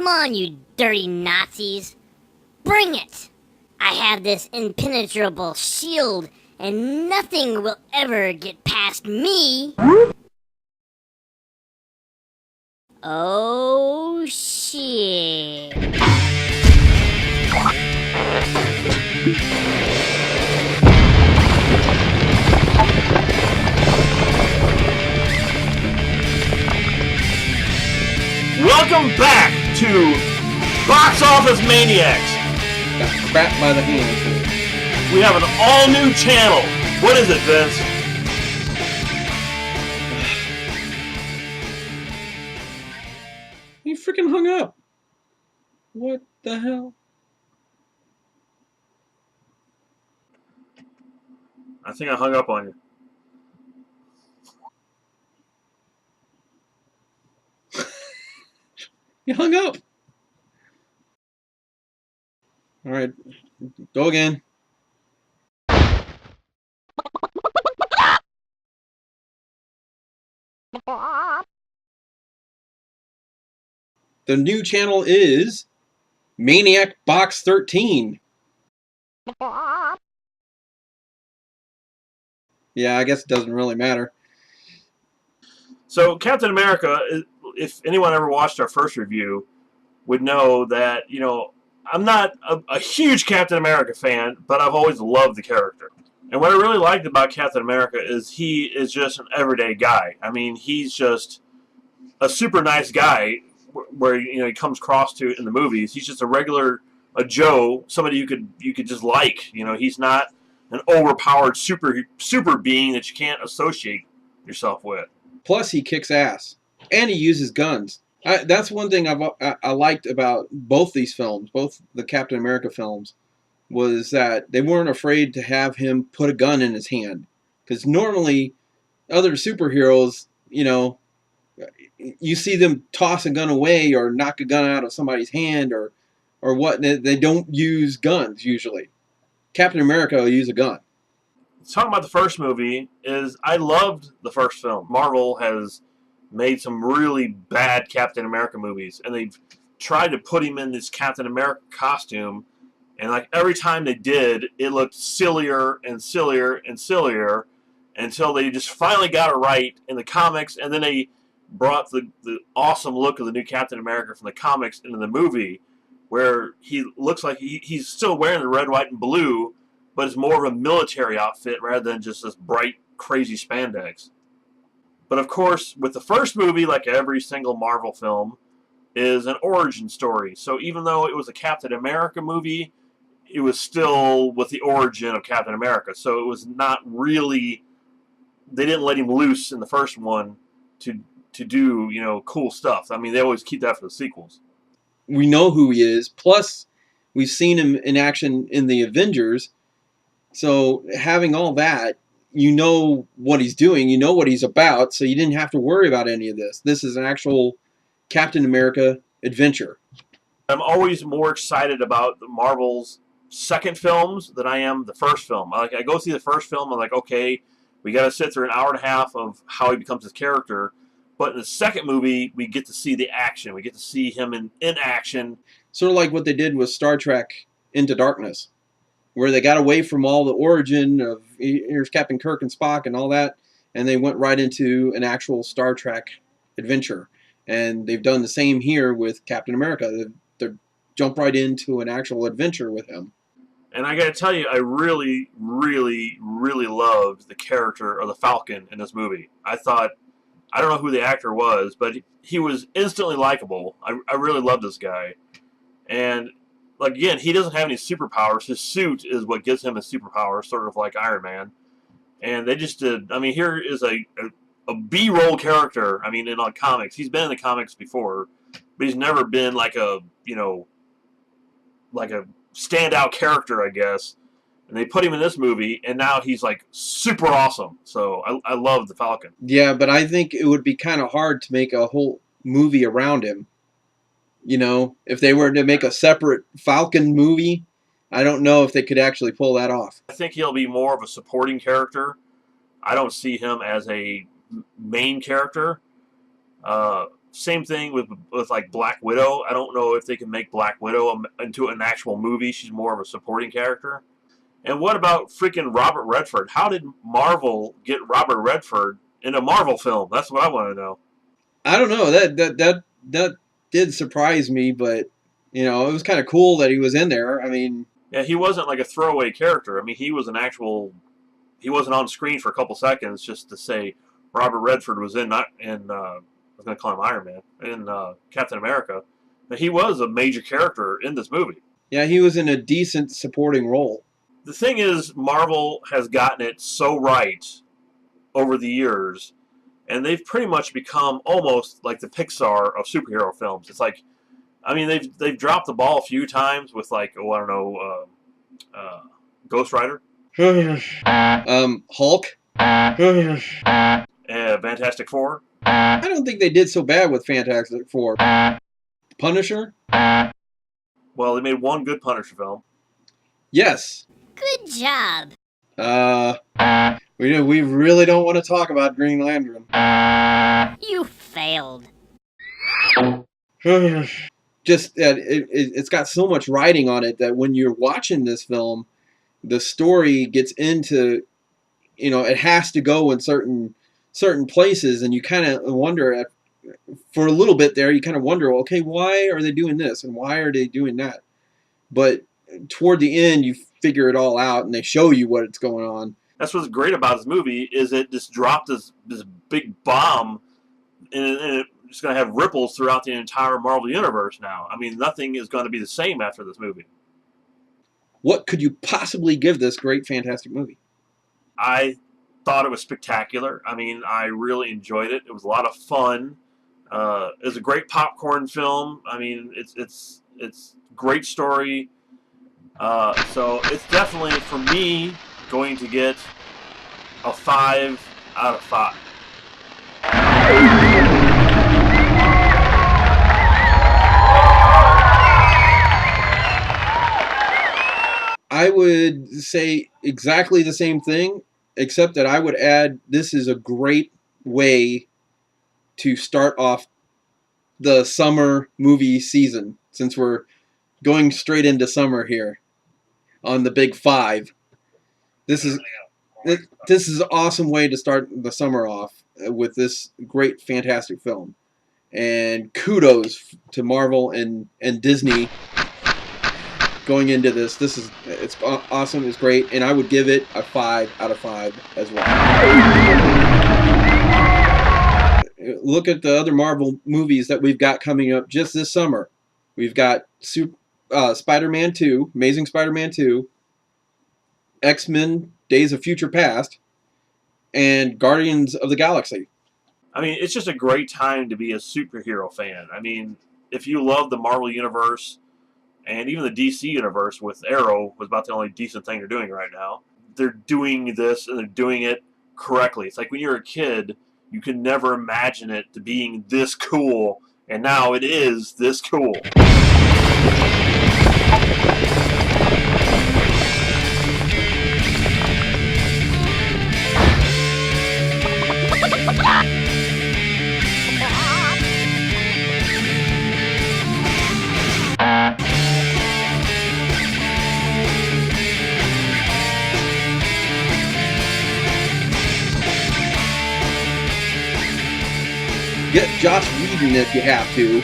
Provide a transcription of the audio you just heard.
Come on, you dirty Nazis. Bring it! I have this impenetrable shield, and nothing will ever get past me. Oh, shit. Welcome back to Box Office Maniacs. Got crap by the hand. We have an all-new channel. What is it, Vince? You freaking hung up. What the hell? I think I hung up on you. You hung up. All right, go again. The new channel is Maniac Box 13. Yeah, I guess it doesn't really matter. So, Captain America, if anyone ever watched our first review, would know that, I'm not a huge Captain America fan, but I've always loved the character. And what I really liked about Captain America is he is just an everyday guy. I mean, he's just a super nice guy where he comes across to in the movies. He's just a Joe, somebody you could just like. He's not an overpowered super being that you can't associate yourself with. Plus, he kicks ass, and he uses guns. That's one thing I liked about both these films, both the Captain America films, was that they weren't afraid to have him put a gun in his hand. Because normally, other superheroes, you see them toss a gun away or knock a gun out of somebody's hand or what. They don't use guns usually. Captain America will use a gun. Talking about the first movie is I loved the first film. Marvel has made some really bad Captain America movies, and they've tried to put him in this Captain America costume, and like every time they did, it looked sillier and sillier and sillier until they just finally got it right in the comics, and then they brought the awesome look of the new Captain America from the comics into the movie, where he looks like he's still wearing the red, white, and blue, but it's more of a military outfit rather than just this bright, crazy spandex. But of course, with the first movie, like every single Marvel film, is an origin story. So even though it was a Captain America movie, it was still with the origin of Captain America. So it was not really, they didn't let him loose in the first one to do, cool stuff. I mean, they always keep that for the sequels. We know who he is. Plus, we've seen him in action in the Avengers. So having all that, you know what he's doing, you know what he's about, so you didn't have to worry about any of this. This is an actual Captain America adventure. I'm always more excited about the Marvel's second films than I am the first film. I go see the first film, I'm like, okay, we got to sit through an hour and a half of how he becomes his character. But in the second movie, we get to see the action. We get to see him in action. Sort of like what they did with Star Trek Into Darkness, where they got away from all the origin of here's Captain Kirk and Spock and all that, and they went right into an actual Star Trek adventure. And they've done the same here with Captain America. They jump right into an actual adventure with him. And I got to tell you, I really, really, really loved the character of the Falcon in this movie. I don't know who the actor was, but he was instantly likable. I really loved this guy. And like, again, he doesn't have any superpowers. His suit is what gives him his superpowers, sort of like Iron Man. And they just did. I mean, here is a B-roll character. I mean, in comics, he's been in the comics before, but he's never been like a standout character, I guess. And they put him in this movie, and now he's like super awesome. So I love the Falcon. Yeah, but I think it would be kind of hard to make a whole movie around him. If they were to make a separate Falcon movie, I don't know if they could actually pull that off. I think he'll be more of a supporting character. I don't see him as a main character. Same thing with like Black Widow. I don't know if they can make Black Widow into an actual movie. She's more of a supporting character. And what about freaking Robert Redford? How did Marvel get Robert Redford in a Marvel film? That's what I want to know. I don't know. That did surprise me, but it was kind of cool that he was in there. I mean, Yeah, he wasn't like a throwaway character. I mean, he was an actual. He wasn't on screen for a couple seconds just to say Robert Redford was in. Not in. I was going to call him Iron Man in Captain America, but he was a major character in this movie. yeah, he was in a decent supporting role. The thing is, Marvel has gotten it so right over the years, and they've pretty much become almost like the Pixar of superhero films. It's like, I mean, they've dropped the ball a few times with like, I don't know, Ghost Rider, Hulk. Fantastic Four. I don't think they did so bad with Fantastic Four. Punisher. Well, they made one good Punisher film. Yes. Good job. We really don't want to talk about Green Lantern. You failed. Just that it's got so much writing on it that when you're watching this film, the story gets into, it has to go in certain places, and you kind of wonder for a little bit there. You kind of wonder, okay, why are they doing this and why are they doing that? But toward the end, you figure it all out, and they show you what's going on. That's what's great about this movie is it just dropped this big bomb, and it's going to have ripples throughout the entire Marvel universe now. I mean, nothing is going to be the same after this movie. What could you possibly give this great, fantastic movie? I thought it was spectacular. I mean, I really enjoyed it. It was a lot of fun. It was a great popcorn film. I mean, it's great story. So it's definitely, for me, going to get a 5 out of 5. I would say exactly the same thing, except that I would add this is a great way to start off the summer movie season, since we're going straight into summer here on the Big Five. This is an awesome way to start the summer off with this great, fantastic film. And kudos to Marvel and Disney going into this. It's awesome. It's great, and I would give it a 5 out of 5 as well. Look at the other Marvel movies that we've got coming up just this summer. We've got Spider-Man 2, Amazing Spider-Man 2, X-Men Days of Future Past, and Guardians of the Galaxy. I mean, it's just a great time to be a superhero fan. I mean, if you love the Marvel Universe, and even the DC Universe with Arrow was about the only decent thing they're doing right now. They're doing this, and they're doing it correctly. It's like when you're a kid, you can never imagine it to being this cool, and now it is this cool. Get Joss Whedon if you have to.